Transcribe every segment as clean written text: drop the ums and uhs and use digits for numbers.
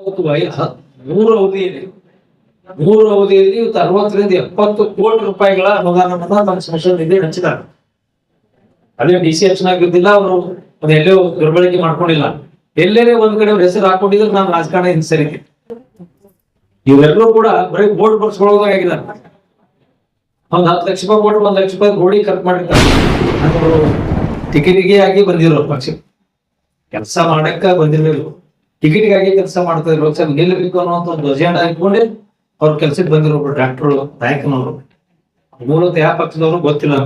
ಮೂರು ಅವಧಿಯಲ್ಲಿ ಇವತ್ತು 60 ರಿಂದ 70 ಕೋಟಿ ರೂಪಾಯಿಗಳ ಅನುದಾನವನ್ನ ನಮ್ಮ ಸಂಸದ ನಿಧಿ ಹಂಚಿದ್ದಾರೆ. ಅದೇ ಡಿಸಿಎಫ್ ಆಗಿದ್ದಿಲ್ಲ, ಅವರು ಎಲ್ಲೋ ದುರ್ಬಳಕೆ ಮಾಡ್ಕೊಂಡಿಲ್ಲ. ಎಲ್ಲೇ ಒಂದ್ ಕಡೆ ಅವ್ರ ಹೆಸರು ಹಾಕೊಂಡಿದ್ರೆ ನಾನು ರಾಜಕಾರಣ ಹಿಂದೆ ಸರಿಗೆ. ಇವೆಲ್ಲರೂ ಕೂಡ ಬರೀ ಬೋರ್ಡ್ ಬರ್ಸ್ಕೊಳ್ಳೋದಾಗಿದ್ದಾರೆ. ಒಂದ್ 10 ಲಕ್ಷ ರೂಪಾಯಿ ಕೊಟ್ಟು 1 ಲಕ್ಷ ರೂಪಾಯಿ ಗೋಡಿ ಖರ್ಚು ಮಾಡಿರ್ತಾರೆ. ಅವರು ಟಿಕೆಟಿಗೆ ಆಗಿ ಬಂದಿರೋ ಪಕ್ಷ ಕೆಲಸ ಮಾಡಕ್ಕ ಬಂದಿರಲಿಲ್ಲ, ಟಿಕೆಟ್ಗಾಗಿ ಕೆಲಸ ಮಾಡ್ತಾ ಇರೋ ನಿಲ್ಲಬೇಕು ಅನ್ನೋಂಥ ಒಂದು ಅಜೆಂಡಾ ಇಟ್ಕೊಂಡೆ ಅವ್ರ ಕೆಲ್ಸಕ್ಕೆ ಬಂದಿರೋ ಡಾಕ್ಟರ್ ನಾಯಕನವರು. ಮೂಲತಃ ಯಾವ ಪಕ್ಷದವರು ಗೊತ್ತಿಲ್ಲ.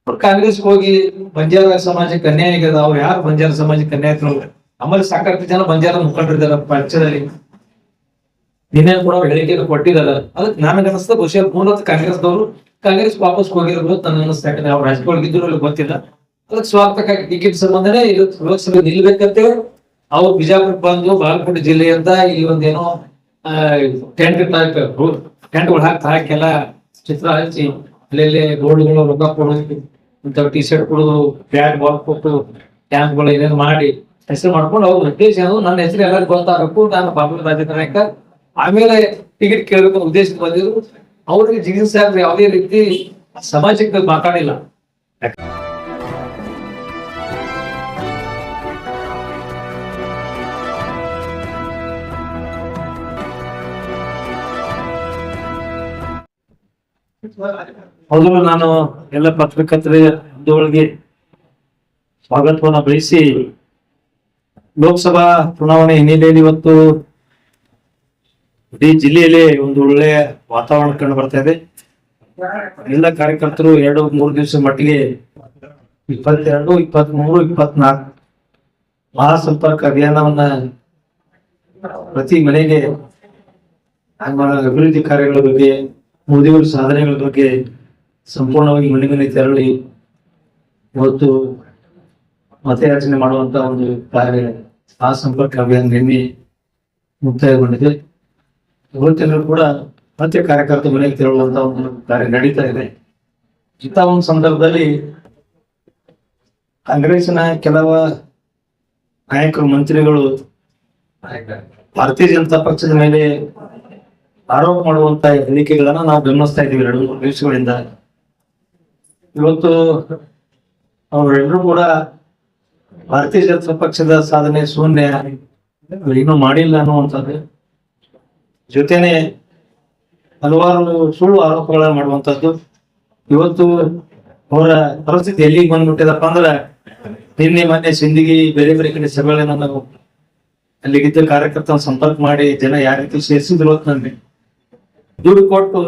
ಅವ್ರು ಕಾಂಗ್ರೆಸ್ಗೆ ಹೋಗಿ ಬಂಜಾರ ಸಮಾಜಕ್ಕೆ ಅನ್ಯಾಯ ಆಗ್ಯದ, ಅವ್ರು ಯಾರು ಬಂಜಾರ ಸಮಾಜಕ್ಕೆ ಅನ್ಯಾಯ ನೋಡ್ರಿ. ನಮ್ಮಲ್ಲಿ ಸಾಕಷ್ಟು ಜನ ಬಂಜಾರ ಮುಖಂಡರಿದ್ದಾರೆ ಪಕ್ಷದಲ್ಲಿ. ನಿನ್ನೆ ಕೂಡ ಹೇಳಿಕೆ ಕೊಟ್ಟಿದ್ದಾರೆ. ಅದಕ್ಕೆ ನನಗನ್ನಿಸ್ತ ಬಹುಶಃ ಮೂಲತಃ ಕಾಂಗ್ರೆಸ್ ವಾಪಸ್ ಹೋಗಿರೋದು ನನ್ನ ಅನಿಸ್ತಾ. ಯಾಕಂದ್ರೆ ಅವ್ರು ರಾಜಕೀಯವಾಗಿದ್ರು ಅಲ್ಲಿ ಗೊತ್ತಿಲ್ಲ. ಅದಕ್ಕೆ ಸ್ವಾರ್ಥಕ್ಕಾಗಿ ಟಿಕೆಟ್ ಸಂಬಂಧನೇ ಲೋಕಸಭೆ ನಿಲ್ಬೇಕಂತೇಳಿ ಅವ್ರು ಬಿಜಾಪುರ ಬಂದು ಬಾಗಲಕೋಟೆ ಜಿಲ್ಲೆಯಿಂದ ಇಲ್ಲಿ ಒಂದೇನೋ ಟೆಂಟ್ಗಳು ಹಾಕೆಲ್ಲ ಚಿತ್ರ ಹಚ್ಚಿ ಅಲ್ಲೆಲ್ಲಿ ಗೋಲ್ಡ್ಗಳು ರೊಕ್ಕ ಕೊಡೋದು, ಇಂಥ ಟಿ ಶರ್ಟ್ ಕೊಡೋದು, ಬ್ಯಾಟ್ ಬಾಲ್ ಕೊಟ್ಟು ಟ್ಯಾಂಕ್ಗಳು ಏನೇನು ಮಾಡಿ ಹೆಸರು ಮಾಡ್ಕೊಂಡು ಅವ್ರ ಉದ್ದೇಶ ನನ್ನ ಹೆಸರು ಎಲ್ಲರಿಗೂ ಗೊತ್ತಾಗಬೇಕು, ನಾನು ಬಾಬು ರಾಜಕಾರಣಕ್ಕ ಆಮೇಲೆ ಟಿಕೆಟ್ ಕೇಳಬೇಕು ಉದ್ದೇಶಕ್ಕೆ ಬಂದಿದ್ರು. ಅವ್ರಿಗೆ ಜಿಗಿಸ್ ಯಾವುದೇ ರೀತಿ ಸಮಾಜಕ್ಕೆ ಮಾತಾಡಿಲ್ಲ. ಮೊದಲು ನಾನು ಎಲ್ಲ ಪತ್ರಕರ್ತರಿಗೆ ಸ್ವಾಗತವನ್ನ ಬಯಸಿ, ಲೋಕಸಭಾ ಚುನಾವಣೆ ಹಿನ್ನೆಲೆಯಲ್ಲಿ ಇವತ್ತು ಇಡೀ ಜಿಲ್ಲೆಯಲ್ಲಿ ಒಂದು ಒಳ್ಳೆಯ ವಾತಾವರಣ ಕಂಡು ಬರ್ತಾ ಇದೆ. ಎಲ್ಲ ಕಾರ್ಯಕರ್ತರು 2-3 ದಿವಸ ಮಟ್ಟಿಗೆ 22, 23, 24 ಮಹಾಸಂಪರ್ಕ ಅಭಿಯಾನವನ್ನ ಪ್ರತಿ ಮನೆಗೆ ಅಭಿವೃದ್ಧಿ ಕಾರ್ಯಗಳ ಬಗ್ಗೆ, ಮೋದಿಯವರ ಸಾಧನೆಗಳ ಬಗ್ಗೆ ಸಂಪೂರ್ಣವಾಗಿ ಮನೆ ಮನೆ ತೆರಳಿ ಇವತ್ತು ಮತಯಾಚನೆ ಮಾಡುವಂತ ಒಂದು ಕಾರ್ಯ ಆ ಸಂಪರ್ಕ ಅಭಿಯಾನ ನಿನ್ನೆ ಮುಕ್ತಾಯಗೊಂಡಿದೆ. ಇವತ್ತೆಲ್ಲರೂ ಕೂಡ ಮತ್ತೆ ಕಾರ್ಯಕರ್ತ ಮನೆಗೆ ತೆರಳುವಂತ ಒಂದು ಕಾರ್ಯ ನಡೀತಾ ಇದೆ. ಇಂಥ ಒಂದು ಸಂದರ್ಭದಲ್ಲಿ ಕಾಂಗ್ರೆಸ್ನ ಕೆಲವು ನಾಯಕರು, ಮಂತ್ರಿಗಳು ಭಾರತೀಯ ಜನತಾ ಪಕ್ಷದ ಮೇಲೆ ಆರೋಪ ಮಾಡುವಂತ ಹೇಳಿಕೆಗಳನ್ನ ನಾವು ಗಮನಿಸ್ತಾ ಇದ್ದೀವಿ 2-3 ದಿವಸಗಳಿಂದ. ಇವತ್ತು ಅವರೆಲ್ಲರೂ ಕೂಡ ಭಾರತೀಯ ಜನತಾ ಪಕ್ಷದ ಸಾಧನೆ ಶೂನ್ಯ, ಇನ್ನೂ ಮಾಡಿಲ್ಲ ಅನ್ನುವಂಥದ್ದು, ಜೊತೆನೆ ಹಲವಾರು ಸುಳ್ಳು ಆರೋಪಗಳನ್ನ ಮಾಡುವಂಥದ್ದು. ಇವತ್ತು ಅವರ ಪರಿಸ್ಥಿತಿ ಎಲ್ಲಿಗೆ ಬಂದ್ಬಿಟ್ಟಿದಪ್ಪ ಅಂದ್ರೆ, ಮೊನ್ನೆ ಸಿಂದಗಿ ಬೇರೆ ಬೇರೆ ಕಡೆ ಸಭೆಗಳನ್ನ ನಾವು ಅಲ್ಲಿಗಿದ್ದ ಕಾರ್ಯಕರ್ತನ ಸಂಪರ್ಕ ಮಾಡಿ ಜನ ಯಾವ ರೀತಿ ಸೇರಿಸಿದ್ರು ಅಂತ ನನಗೆ ದುಡ್ಡು ಕೊಟ್ಟು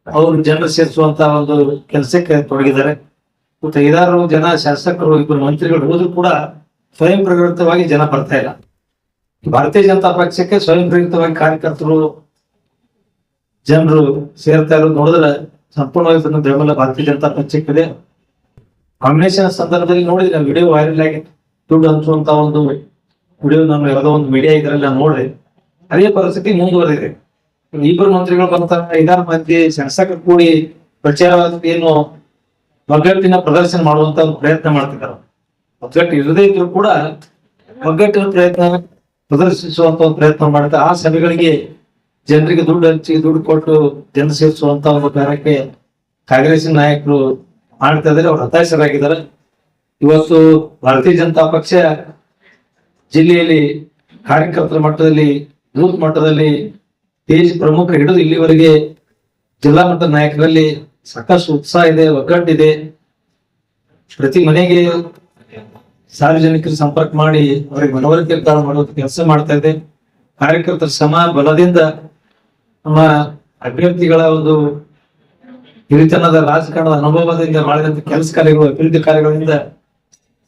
ಅವರು ಜನರು ಸೇರಿಸುವಂತ ಒಂದು ಕೆಲಸಕ್ಕೆ ತೊಡಗಿದ್ದಾರೆ. ಮತ್ತು 5-6 ಜನ ಶಾಸಕರು, 2 ಮಂತ್ರಿಗಳು ಹೋದ್ರು ಕೂಡ ಸ್ವಯಂ ಪ್ರೇರಿತವಾಗಿ ಜನ ಬರ್ತಾ ಇಲ್ಲ. ಭಾರತೀಯ ಜನತಾ ಪಕ್ಷಕ್ಕೆ ಸ್ವಯಂ ಪ್ರೇರಿತವಾಗಿ ಕಾರ್ಯಕರ್ತರು, ಜನರು ಸೇರ್ತಾ ಇರೋದು ನೋಡಿದ್ರೆ ಸಂಪೂರ್ಣವಾಗಿ ಬೆಂಬಲ ಭಾರತೀಯ ಜನತಾ ಪಕ್ಷಕ್ಕಿದೆ. ಕಾಂಬಿನೇಷನ್ ಸಂದರ್ಭದಲ್ಲಿ ನೋಡಿದ್ರೆ ವಿಡಿಯೋ ವೈರಲ್ ಆಗಿ ದುಡ್ಡು ಹಂಚುವಂತ ಒಂದು ವಿಡಿಯೋ ನಾನು ಯಾವುದೋ ಒಂದು ಮೀಡಿಯಾ ಇದರೆಲ್ಲ ನೋಡಿದೆ. ಅದೇ ಪರಿಸ್ಥಿತಿ ಮುಂದುವರೆದಿದೆ. 2 ಮಂತ್ರಿಗಳು ಬರ್ತಾರೆ, 5-6 ಮಂದಿ ಶಾಸಕರು ಕೂಡಿ ಪ್ರಚಾರವಾದ ಏನು ಒಗ್ಗಟ್ಟಿನ ಪ್ರದರ್ಶನ ಮಾಡುವಂತ ಪ್ರಯತ್ನ ಮಾಡ್ತಿದ್ದಾರೆ. ಒಗ್ಗಟ್ಟು ಇರದೇ ಇದ್ರು ಕೂಡ ಒಗ್ಗಟ್ಟಿನ ಪ್ರಯತ್ನ ಪ್ರದರ್ಶಿಸುವಂತ ಒಂದು ಪ್ರಯತ್ನ ಮಾಡ್ತಾರೆ. ಆ ಸಭೆಗಳಿಗೆ ಜನರಿಗೆ ದುಡ್ಡು ಹಂಚಿ, ದುಡ್ಡು ಕೊಟ್ಟು ಜನ ಸೇರಿಸುವಂತ ಒಂದು ಕಾರ್ಯಕ್ಕೆ ಕಾಂಗ್ರೆಸ್ಸಿನ ನಾಯಕರು ಮಾಡ್ತಾ ಇದ್ದಾರೆ. ಅವ್ರು ಹತಾಶರಾಗಿದ್ದಾರೆ. ಇವತ್ತು ಭಾರತೀಯ ಜನತಾ ಪಕ್ಷ ಜಿಲ್ಲೆಯಲ್ಲಿ ಕಾರ್ಯಕರ್ತರ ಮಟ್ಟದಲ್ಲಿ, ಬೂತ್ ಮಟ್ಟದಲ್ಲಿ, ದೇಶ ಪ್ರಮುಖ ಹಿಡಿದು ಇಲ್ಲಿವರೆಗೆ ಜಿಲ್ಲಾ ಮಟ್ಟದ ನಾಯಕರಲ್ಲಿ ಸಾಕಷ್ಟು ಉತ್ಸಾಹ ಇದೆ, ಒಗ್ಗಟ್ಟಿದೆ. ಪ್ರತಿ ಮನೆಗೆ ಸಾರ್ವಜನಿಕರ ಸಂಪರ್ಕ ಮಾಡಿ ಅವರಿಗೆ ಮನವರಿಕೆ ಮಾಡುವ ಕೆಲಸ ಮಾಡ್ತಾ ಇದೆ. ಕಾರ್ಯಕರ್ತರ ಶ್ರಮ ಬಲದಿಂದ ನಮ್ಮ ಅಭ್ಯರ್ಥಿಗಳ ಒಂದು ಹಿರಿತನದ ರಾಜಕಾರಣದ ಅನುಭವದಿಂದ ಮಾಡಿದಂತ ಕೆಲಸ ಕಾರ್ಯಗಳು, ಅಭಿವೃದ್ಧಿ ಕಾರ್ಯಗಳಿಂದ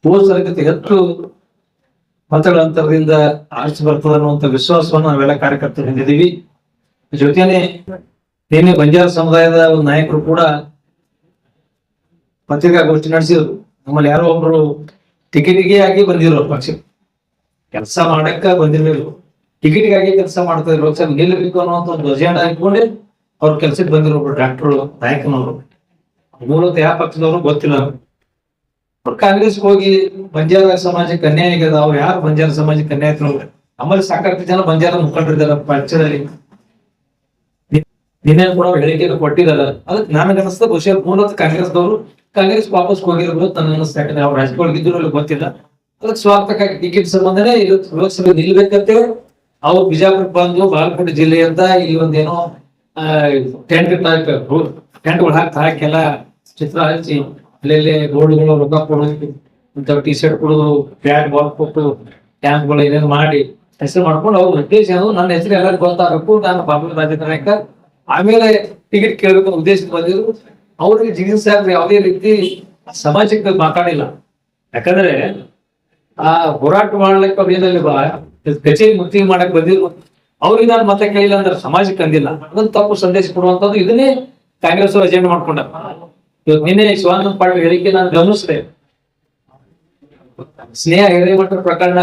ಹೋಸಲಕ್ಕೆ ಹೆಚ್ಚು ಮತಗಳ ಅಂತರದಿಂದ ಆರಿಸಿ ಬರ್ತದೆ ಅನ್ನುವಂಥ ವಿಶ್ವಾಸವನ್ನು ನಾವೆಲ್ಲ ಕಾರ್ಯಕರ್ತರು ಹೊಂದಿದ್ದೀವಿ. ಜೊತೆನೆ ನಿನ್ನೆ ಬಂಜಾರ ಸಮುದಾಯದ ಒಂದು ನಾಯಕರು ಕೂಡ ಪತ್ರಿಕಾಗೋಷ್ಠಿ ನಡೆಸಿದ್ರು. ನಮ್ಮಲ್ಲಿ ಯಾರೋ ಒಬ್ರು ಟಿಕೆಟಿಗೆ ಆಗಿ ಬಂದಿರೋ ಪಕ್ಷ ಕೆಲಸ ಮಾಡಕ್ಕ ಬಂದಿರಲಿಲ್ಲ, ಟಿಕೆಟ್ಗಾಗಿ ಕೆಲಸ ಮಾಡ್ತಾ ಇದ್ರು. ನಿಲ್ಲಬೇಕು ಅನ್ನುವಂಥ ಒಂದು ಅಜೆಂಡಾ ಇಟ್ಕೊಂಡೆ ಅವ್ರ ಕೆಲ್ಸಕ್ಕೆ ಬಂದಿರೋ ಡಾಕ್ಟರ್ ನಾಯಕನವರು. ಮೂಲತಃ ಯಾವ ಪಕ್ಷದವರು ಗೊತ್ತಿಲ್ಲ. ಅವ್ರು ಕಾಂಗ್ರೆಸ್ಗೆ ಹೋಗಿ ಬಂಜಾರ ಸಮಾಜಕ್ಕೆ ಅನ್ಯಾಯ ಆಗ್ಯದ, ಅವ್ರು ಯಾರು ಬಂಜಾರ ಸಮಾಜಕ್ಕೆ ಅನ್ಯಾಯ ನೋಡ್ರಿ. ನಮ್ಮಲ್ಲಿ ಸಾಕಷ್ಟು ಜನ ಬಂಜಾರ ಮುಖಂಡರಿದ್ದಾರೆ ಪಕ್ಷದಲ್ಲಿ, ನಿನ್ನೆ ಕೂಡ ಹೇಳಿಕೆಯನ್ನು ಕೊಟ್ಟಿದ್ದಾರೆ. ಅದಕ್ಕೆ ನನಗೆ ಅನಿಸ್ತಾ ಬಹುಶಃ ಮೂಲತಃ ಕಾಂಗ್ರೆಸ್ದವರು ಕಾಂಗ್ರೆಸ್ ವಾಪಸ್ ಹೋಗಿರ್ಬೋದು ನನ್ನ ಅನಿಸ್ತಾ. ಯಾಕಂದ್ರೆ ಅವ್ರು ರಾಜಕೀಯ ಇದ್ರು ಗೊತ್ತಿಲ್ಲ. ಅದಕ್ಕೆ ಸ್ವಾರ್ಥಕ್ಕಾಗಿ ಟಿಕೆಟ್ ಸಂಬಂಧನೇ ಲೋಕಸಭೆ ನಿಲ್ಬೇಕಂತೇಳಿ ಅವ್ರು ಬಿಜಾಪುರ ಬಂದು ಬಾಗಲಕೋಟೆ ಜಿಲ್ಲೆಯಿಂದ ಇಲ್ಲಿ ಒಂದೇನೋ ಟೆಂಟ್ಗಳು ಹಾಕೆಲ್ಲ ಚಿತ್ರ ಹಚ್ಚಿ ಅಲ್ಲೆಲ್ಲಿ ಗೋಲ್ಡ್ಗಳು ರೊಕ್ಕ ಕೊಡೋದು, ಇಂಥ ಟಿ ಶರ್ಟ್ ಕೊಡೋದು, ಬ್ಯಾಟ್ ಬಾಲ್ ಕೊಟ್ಟು ಟ್ಯಾಂಕ್ಗಳು ಏನೇನು ಮಾಡಿ ಹೆಸರು ಮಾಡ್ಕೊಂಡು ಅವ್ರ ಉದ್ದೇಶ ನನ್ನ ಹೆಸರು ಎಲ್ಲರಿಗೂ ಗೊತ್ತಾಗಬೇಕು, ನಾನು ಬಾಬು ರಾಜಕಾರಣಿಕ ಆಮೇಲೆ ಟಿಕೆಟ್ ಕೇಳಬೇಕು ಉದ್ದೇಶಕ್ಕೆ ಬಂದಿದ್ರು. ಅವ್ರಿಗೆ ಜಿಗಿನ್ ಸಾಹೇಬ್ರು ಯಾವುದೇ ರೀತಿ ಸಮಾಜಕ್ಕೆ ಮಾತಾಡಿಲ್ಲ. ಯಾಕಂದ್ರೆ ಆ ಹೋರಾಟ ಮಾಡ್ಲಿಕ್ಕೆ ಅವ್ರು ಏನಲ್ಲಿ ಕಚೇರಿ ಮುತ್ತಿಗೆ ಮಾಡಕ್ ಬಂದಿದ್ರು. ಅವ್ರಿಗೆ ನಾನು ಮತ ಕೇಳಿಲ್ಲ ಅಂದ್ರೆ ಸಮಾಜಕ್ಕೆ ಅಂದಿಲ್ಲ, ಅದನ್ನ ತಪ್ಪು ಸಂದೇಶ ಕೊಡುವಂತದ್ದು. ಇದನ್ನೇ ಕಾಂಗ್ರೆಸ್ ಅವರು ಅಜೆಂಡಾ ಮಾಡ್ಕೊಂಡ. ಇವತ್ತು ನಿನ್ನೆ ಶಿವಾನಂದ ಪಾಟೀಲ್ ಹೇಳಿಕೆ ನಾನು ಗಮನಿಸಿದೆ. ಸ್ನೇಹ ಹಿರೇಮಠ ಪ್ರಕರಣ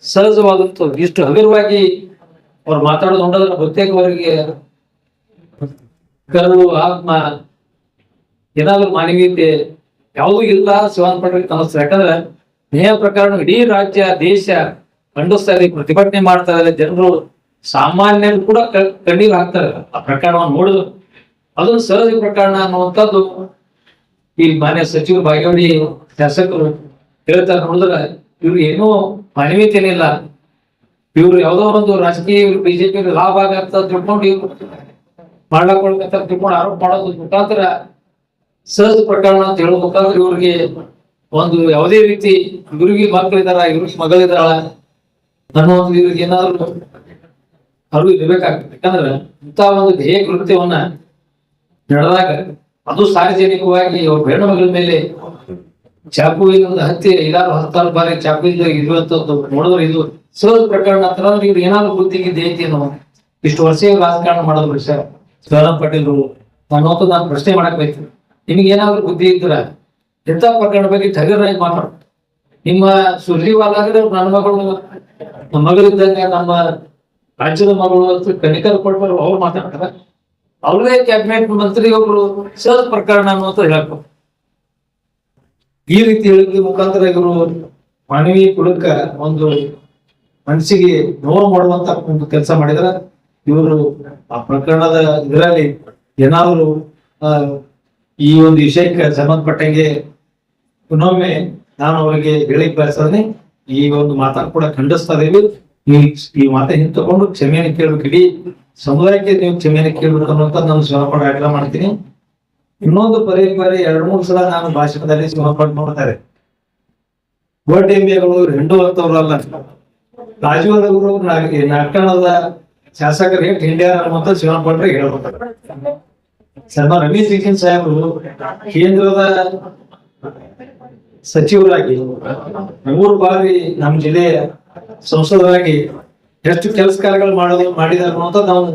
ಸಹಜವಾದಂತ ಇಷ್ಟು ಹಗುರವಾಗಿ ಅವ್ರು ಮಾತಾಡೋದು ನೋಡೋದ್ರ ಬಹುತೇಕ ಅವರಿಗೆ ಕರು ಆತ್ಮ ಏನಾದ್ರು ಮಾನವೀಯತೆ ಯಾವುದೂ ಇಲ್ಲ ಶಿವಾನಂದ ಪಾಟೀಲ್ ಅನಿಸ್ತದೆ. ಯಾಕಂದ್ರೆ ನೇಹ ಪ್ರಕರಣ ಇಡೀ ರಾಜ್ಯ ದೇಶ ಖಂಡಿಸ್ತಾ ಇದೆ, ಪ್ರತಿಭಟನೆ ಮಾಡ್ತಾ ಇದ್ದಾರೆ. ಜನರು ಸಾಮಾನ್ಯರು ಕೂಡ ಕಣ್ಣೀರು ಹಾಕ್ತಾರೆ ಆ ಪ್ರಕರಣವನ್ನು ನೋಡಿದ್ರು. ಅದೊಂದು ಸಹಜ ಪ್ರಕರಣ ಅನ್ನುವಂಥದ್ದು ಈ ಮಾನ್ಯ ಸಚಿವರು ಬಾಗೇವಾಡಿ ಶಾಸಕರು ಹೇಳ್ತಾರೆ. ನೋಡಿದ್ರೆ ಇವ್ರು ಏನೋ ಮಾನವೀಯತೆನಿಲ್ಲ, ಇವ್ರು ಯಾವ್ದೋ ಒಂದು ರಾಜಕೀಯ ಬಿಜೆಪಿ ಲಾಭ ಆಗತ್ತ ತಿಳ್ಕೊಂಡು ಇವ್ರು ಮಾಡ್ಲಾಕೊಳ್ಬೇಕಂತ ತಿಳ್ಕೊಂಡು ಆರೋಪ ಮಾಡೋದು ಮುಖಾಂತರ ಸಹಜ ಪ್ರಕರಣ ಅಂತ ಹೇಳೋ ಮುಖಾಂತರ ಇವ್ರಿಗೆ ಒಂದು ಯಾವುದೇ ರೀತಿ ಇವ್ರಿಗೆ ಮಕ್ಕಳಿದಾರ, ಇವ್ರಿಗೆ ಮಗಳಿದಾಳ ಅನ್ನೋ ಒಂದು ಇವ್ರಿಗೆ ಏನಾದ್ರು ಅರಿವು ಇರ್ಬೇಕಾಗ್ತದೆ. ಯಾಕಂದ್ರೆ ಇಂಥ ಒಂದು ಧ್ಯೇಯ ಕೃತ್ಯವನ್ನ ನಡೆದಾಗ ಅದು ಸಾರ್ವಜನಿಕವಾಗಿ ಅವ್ರ ಹೆಣ್ಣು ಮಗಳ ಮೇಲೆ ಚಾಕುವಿನ ಹತ್ಯೆ 10 ಬಾರಿ ಚಾಕುವಿಂದ ಇರುವಂತದ್ದು ನೋಡಿದ್ರೆ ಇದು ಸಹಜ ಪ್ರಕರಣ ಅಂತಂದ್ರೆ ಇವ್ರು ಏನಾದ್ರು ಬುದ್ಧಿಗಿದ್ದು ಐತೇನೋ, ಇಷ್ಟು ವರ್ಷ ರಾಜಕಾರಣ ಮಾಡೋದು ವಿಷಯ ಶಿವಾನಂದ ಪಾಟೀಲ್ ಅನ್ನೋದು ನಾನು ಪ್ರಶ್ನೆ ಮಾಡಕ್ ಬೇಕು. ನಿಮ್ಗೆ ಏನಾದ್ರು ಬುದ್ಧಿ ಇದ್ರ ಎಂತ ಪ್ರಕರಣ ಬಗ್ಗೆ ಧೈರ್ಯರಾಗಿ ಮಾತಾಡ. ನಿಮ್ಮ ಸುರ್ಜಿವಾಲಾದ್ರೆ ನನ್ನ ಮಗಳು ನಮ್ಮ ಮಗಳಿದ್ದಂಗೆ ನಮ್ಮ ರಾಜ್ಯದ ಮಗಳು ಕನಿಕರ ಕೊಡ್ಬಾರು ಅವ್ರು ಮಾತಾಡ್ತಾರೆ. ಅವರೇ ಕ್ಯಾಬಿನೆಟ್ ಮಂತ್ರಿ ಒಬ್ರು ಸಹಜ ಪ್ರಕರಣ ಅನ್ನುವಂತ ಹೇಳ್ಬೇಕು. ಈ ರೀತಿ ಹೇಳಿಕೆ ಮುಖಾಂತರ ಇವರು ಮಾನವೀಯ ಕುಲಕ್ಕ ಒಂದು ಮನಸ್ಸಿಗೆ ನೋವು ಮಾಡುವಂತ ಒಂದು ಕೆಲಸ ಮಾಡಿದ್ರೆ ಇವರು ಆ ಪ್ರಕರಣದ ಇದರಲ್ಲಿ ಏನಾದ್ರು ಈ ಒಂದು ವಿಷಯಕ್ಕೆ ಸಂಬಂಧಪಟ್ಟಂಗೆ ಇನ್ನೊಮ್ಮೆ ನಾನು ಅವರಿಗೆ ಹೇಳಿಕ್ ಬಯಸೋದನ್ನೇ ಈ ಒಂದು ಮಾತನ್ನು ಕೂಡ ಖಂಡಿಸ್ತಾ ಇದ್ದೀವಿ. ಈ ಮಾತ ಹಿಂತಕೊಂಡು ಕ್ಷಮೆಯನ್ನು ಕೇಳ್ಬೇಕು, ಇಡೀ ಸಮುದಾಯಕ್ಕೆ ನೀವು ಕ್ಷಮೆಯನ್ನು ಕೇಳ್ಬೇಕು ಅನ್ನುವಂತ ನಾನು ಶಿವಪಡ ಆಗ್ರಹ ಮಾಡ್ತೀನಿ. ಇನ್ನೊಂದು ಪದೇ 2-3 ಸಲ ನಾನು ಭಾಷಣದಲ್ಲಿ ಶಿವಪಡ ನೋಡ್ತಾರೆ. ಗೋಟೆಂಬಿಯಗಳು ಹೆಂಡು ಅಂತವ್ರಲ್ಲ, ರಾಜೀವರವರು ನಾಟಕದ ಶಾಸಕರಿಗೆ ಹಿಂಡ್ಯಾರ ಅನ್ನುವಂತ ಶಿವಪಡ್ರಿಗೆ ಹೇಳ್ಬೇಕು. ಸನ್ಮಾನ ರಮೇಶ್ ಜಿಗಿನ್ ಸಾಹೇಬರು ಕೇಂದ್ರದ ಸಚಿವರಾಗಿ 3 ಬಾರಿ ನಮ್ಮ ಜಿಲ್ಲೆಯ ಸಂಸದರಾಗಿ ಎಷ್ಟು ಕೆಲಸ ಕಾರ್ಯಗಳು ಮಾಡಿದಾರೆ ಅನ್ನೋಂತ ನಾವು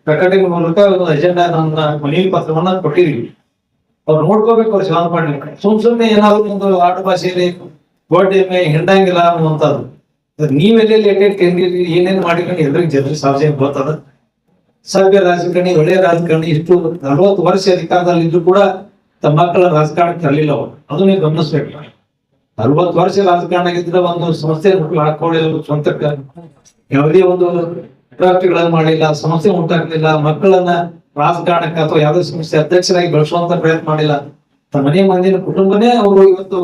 ಪ್ರಕಟಣೆ ಮೂಲಕ ಒಂದು ಅಜೆಂಡಾ ನಮ್ಮ ಮನವಿ ಪತ್ರವನ್ನ ಕೊಟ್ಟಿದ್ವಿ. ಅವ್ರು ನೋಡ್ಕೋಬೇಕು. ಅವ್ರು ಶಿವಾನಂದ ಪಾಟೀಲ್ ಸುಮ್ನೆ ಏನಾದ್ರು ಒಂದು ಆಡು ಭಾಷೆಯಲ್ಲಿ ಗೋಡೆ ಹಿಂಡಂಗಿಲ್ಲ ಅನ್ನುವಂಥದ್ದು. ನೀವೆಲ್ಲಿ ಏನೇನು ಮಾಡಿಕೊಂಡು ಎಲ್ರಿಗೂ ಜನರಿಗೆ ಸಾರ್ವಜನಿಕ ಗೊತ್ತದ. ಸಭ್ಯ ರಾಜಕಾರಣಿ, ಒಳ್ಳೆಯ ರಾಜಕಾರಣಿ, ಇಷ್ಟು 40 ವರ್ಷ ಅಧಿಕಾರದಲ್ಲಿ ಇದ್ರು ಕೂಡ ತಮ್ಮ ಮಕ್ಕಳ ರಾಜಕಾರಣಕ್ಕೆ ತರಲಿಲ್ಲ ಅವರು. ಅದು ನೀವು ಗಮನಿಸ್ಬೇಕು. 40 ವರ್ಷ ರಾಜಕಾರಣ ಇದ್ರೆ ಒಂದು ಸಮಸ್ಯೆ ಹಾಕೊಳ್ಳಿಲ್ಲ, ಸ್ವಂತಕ್ಕ ಯಾವುದೇ ಒಂದು ಡ್ರಾಫ್ಟ್ಗಳನ್ನು ಮಾಡಿಲ್ಲ, ಸಮಸ್ಯೆ ಉಂಟಾಗ್ಲಿಲ್ಲ. ಮಕ್ಕಳನ್ನ ರಾಜಕಾರಣಕ್ಕೆ ಅಥವಾ ಯಾವುದೇ ಸಮಸ್ಯೆ ಅಧ್ಯಕ್ಷರಾಗಿ ಬೆಳೆಸುವಂತ ಪ್ರಯತ್ನ ಮಾಡಿಲ್ಲ. ತಮ್ಮ ಮನೆ ಮಂದಿನ ಕುಟುಂಬನೇ ಅವರು ಇವತ್ತು